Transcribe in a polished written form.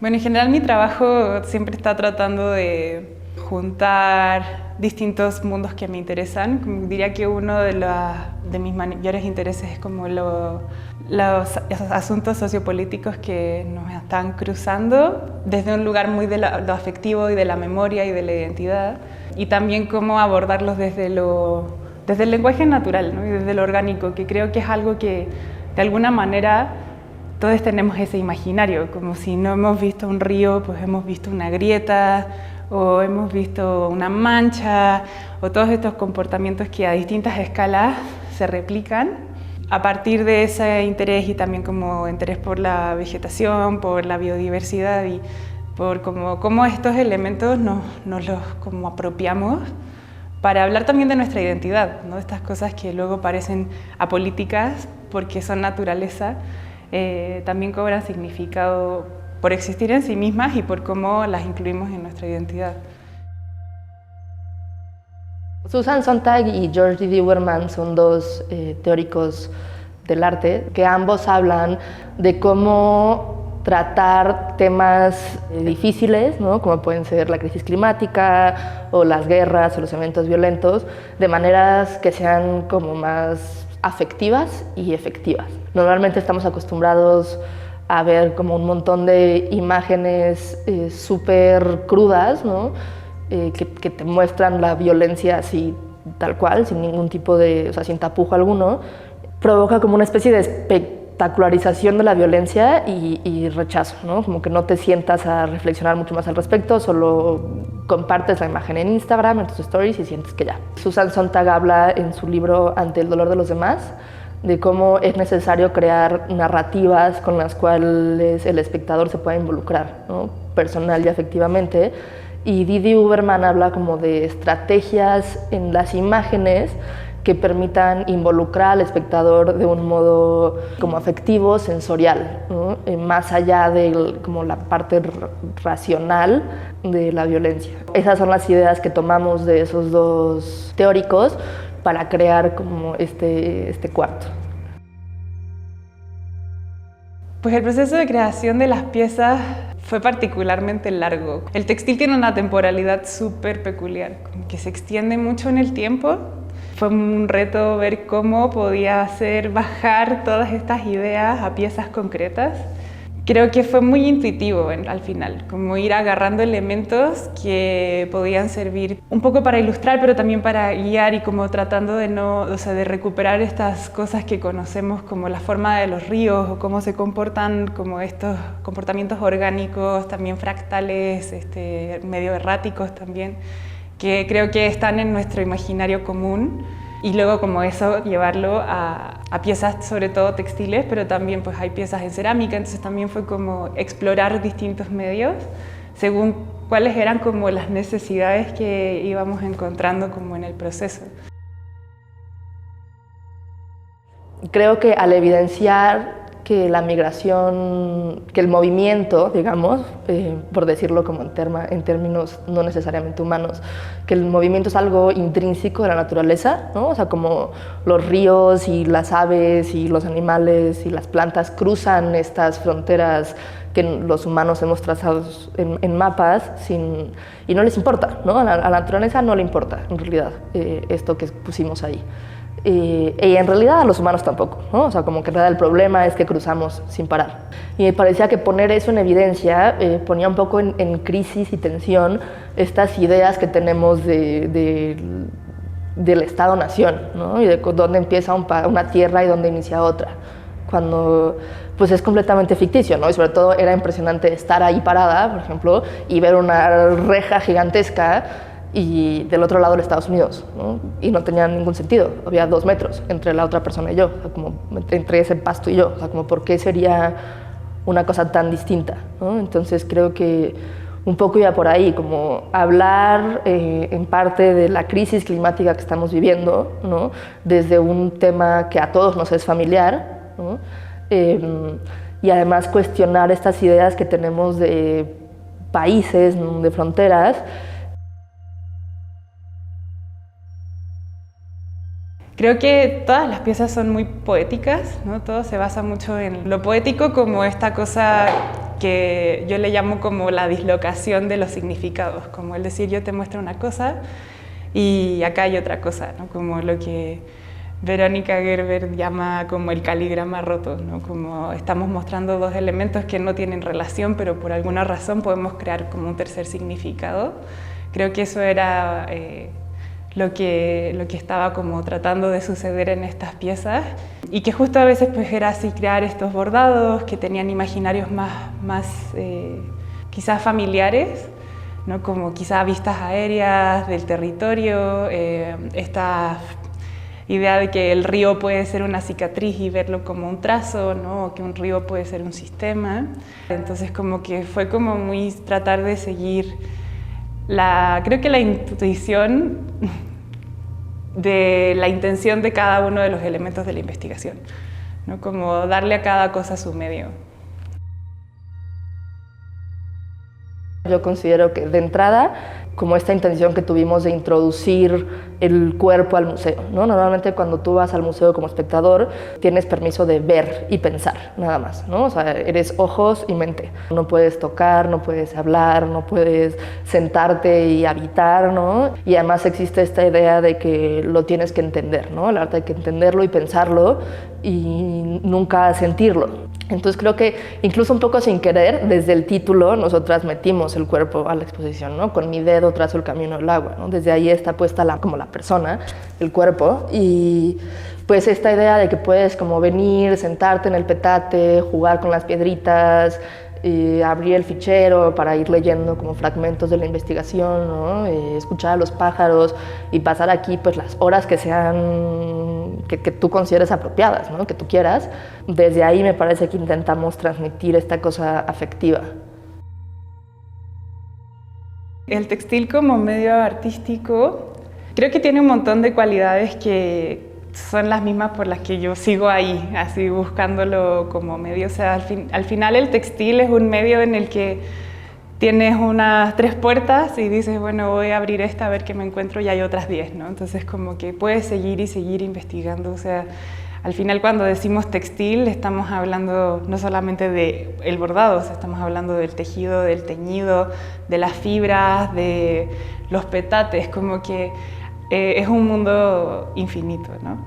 Bueno, en general mi trabajo siempre está tratando de juntar distintos mundos que me interesan. Diría que uno de mis mayores intereses es como los asuntos sociopolíticos que nos están cruzando desde un lugar muy de lo afectivo y de la memoria y de la identidad, y también cómo abordarlos desde el lenguaje natural, ¿no? Y desde lo orgánico, que creo que es algo que de alguna manera todos tenemos ese imaginario, como si no hemos visto un río, pues hemos visto una grieta, o hemos visto una mancha, o todos estos comportamientos que a distintas escalas se replican a partir de ese interés, y también como interés por la vegetación, por la biodiversidad y por cómo estos elementos nos los como apropiamos para hablar también de nuestra identidad, ¿no? Estas cosas que luego parecen apolíticas porque son naturaleza, también cobran significado por existir en sí mismas y por cómo las incluimos en nuestra identidad. Susan Sontag y George D. Huberman son dos teóricos del arte que ambos hablan de cómo tratar temas difíciles, ¿no? Como pueden ser la crisis climática o las guerras o los eventos violentos, de maneras que sean como más afectivas y efectivas. Normalmente estamos acostumbrados a ver como un montón de imágenes súper crudas, ¿no? Que te muestran la violencia así tal cual, sin ningún tipo de, o sea, sin tapujo alguno. Provoca como una especie de espectacularización de la violencia y rechazo, ¿no? Como que no te sientas a reflexionar mucho más al respecto, solo compartes la imagen en Instagram, en tus stories, y sientes que ya. Susan Sontag habla en su libro Ante el dolor de los demás de cómo es necesario crear narrativas con las cuales el espectador se pueda involucrar, ¿no? Personal y afectivamente. Y D.D. Huberman habla como de estrategias en las imágenes que permitan involucrar al espectador de un modo como afectivo, sensorial, ¿no? Más allá de como la parte racional de la violencia. Esas son las ideas que tomamos de esos dos teóricos para crear como este cuarto. Pues el proceso de creación de las piezas fue particularmente largo. El textil tiene una temporalidad súper peculiar, que se extiende mucho en el tiempo. Fue un reto ver cómo podía hacer bajar todas estas ideas a piezas concretas. Creo que fue muy intuitivo al final, como ir agarrando elementos que podían servir un poco para ilustrar, pero también para guiar, y como tratando de recuperar estas cosas que conocemos como la forma de los ríos o cómo se comportan, como estos comportamientos orgánicos, también fractales, medio erráticos también, que creo que están en nuestro imaginario común. Y luego como eso llevarlo a piezas sobre todo textiles, pero también pues hay piezas en cerámica, entonces también fue como explorar distintos medios según cuáles eran como las necesidades que íbamos encontrando como en el proceso. Creo que al evidenciar que la migración, que el movimiento, digamos, por decirlo como en términos no necesariamente humanos, que el movimiento es algo intrínseco de la naturaleza, ¿no? O sea, como los ríos y las aves y los animales y las plantas cruzan estas fronteras que los humanos hemos trazado en mapas y no les importa, ¿no? A la naturaleza no le importa, en realidad, esto que pusimos ahí. Y en realidad a los humanos tampoco, ¿no? O sea, como que en realidad el problema es que cruzamos sin parar. Y me parecía que poner eso en evidencia ponía un poco en crisis y tensión estas ideas que tenemos del Estado-nación, ¿no? Y de dónde empieza una tierra y dónde inicia otra, cuando pues es completamente ficticio, ¿no? Y sobre todo era impresionante estar ahí parada, por ejemplo, y ver una reja gigantesca y del otro lado de Estados Unidos, ¿no? Y no tenía ningún sentido, había 2 metros entre la otra persona y yo, o sea, como entre ese pasto y yo, o sea, como por qué sería una cosa tan distinta, ¿no? Entonces creo que un poco iba por ahí, como hablar en parte de la crisis climática que estamos viviendo, ¿no? Desde un tema que a todos nos es familiar, ¿no? Y además cuestionar estas ideas que tenemos de países, ¿no? De fronteras. Creo que todas las piezas son muy poéticas, ¿no? Todo se basa mucho en lo poético como esta cosa que yo le llamo como la dislocación de los significados, como el decir yo te muestro una cosa y acá hay otra cosa, ¿no? Como lo que Verónica Gerber llama como el caligrama roto, ¿no? Como estamos mostrando dos elementos que no tienen relación, pero por alguna razón podemos crear como un tercer significado. Creo que eso era lo que estaba como tratando de suceder en estas piezas y que justo a veces pues era así crear estos bordados que tenían imaginarios más quizás familiares, ¿no? Como quizás vistas aéreas del territorio, esta idea de que el río puede ser una cicatriz y verlo como un trazo, ¿no? O que un río puede ser un sistema. Entonces como que fue como muy tratar de seguir creo que la intuición de la intención de cada uno de los elementos de la investigación, ¿no? Como darle a cada cosa su medio. Yo considero que de entrada, como esta intención que tuvimos de introducir el cuerpo al museo, ¿no? Normalmente cuando tú vas al museo como espectador tienes permiso de ver y pensar, nada más, ¿no? O sea, eres ojos y mente. No puedes tocar, no puedes hablar, no puedes sentarte y habitar, ¿no? Y además existe esta idea de que lo tienes que entender, ¿no? El arte hay que entenderlo y pensarlo y nunca sentirlo. Entonces creo que incluso un poco sin querer, desde el título, nosotras metimos el cuerpo a la exposición, ¿no? Con mi dedo trazo el camino del agua, ¿no? Desde ahí está puesta como la persona, el cuerpo, y pues esta idea de que puedes como venir, sentarte en el petate, jugar con las piedritas, abrir el fichero para ir leyendo como fragmentos de la investigación, ¿no? Escuchar a los pájaros y pasar aquí pues las horas que sean, que tú consideres apropiadas, ¿no? Que tú quieras. Desde ahí me parece que intentamos transmitir esta cosa afectiva. El textil como medio artístico creo que tiene un montón de cualidades que son las mismas por las que yo sigo ahí, así buscándolo como medio. O sea, al final el textil es un medio en el que tienes unas 3 puertas y dices, bueno, voy a abrir esta a ver qué me encuentro y hay otras 10, ¿no? Entonces como que puedes seguir y seguir investigando. O sea, al final cuando decimos textil estamos hablando no solamente del bordado, o sea, estamos hablando del tejido, del teñido, de las fibras, de los petates, como que es un mundo infinito, ¿no?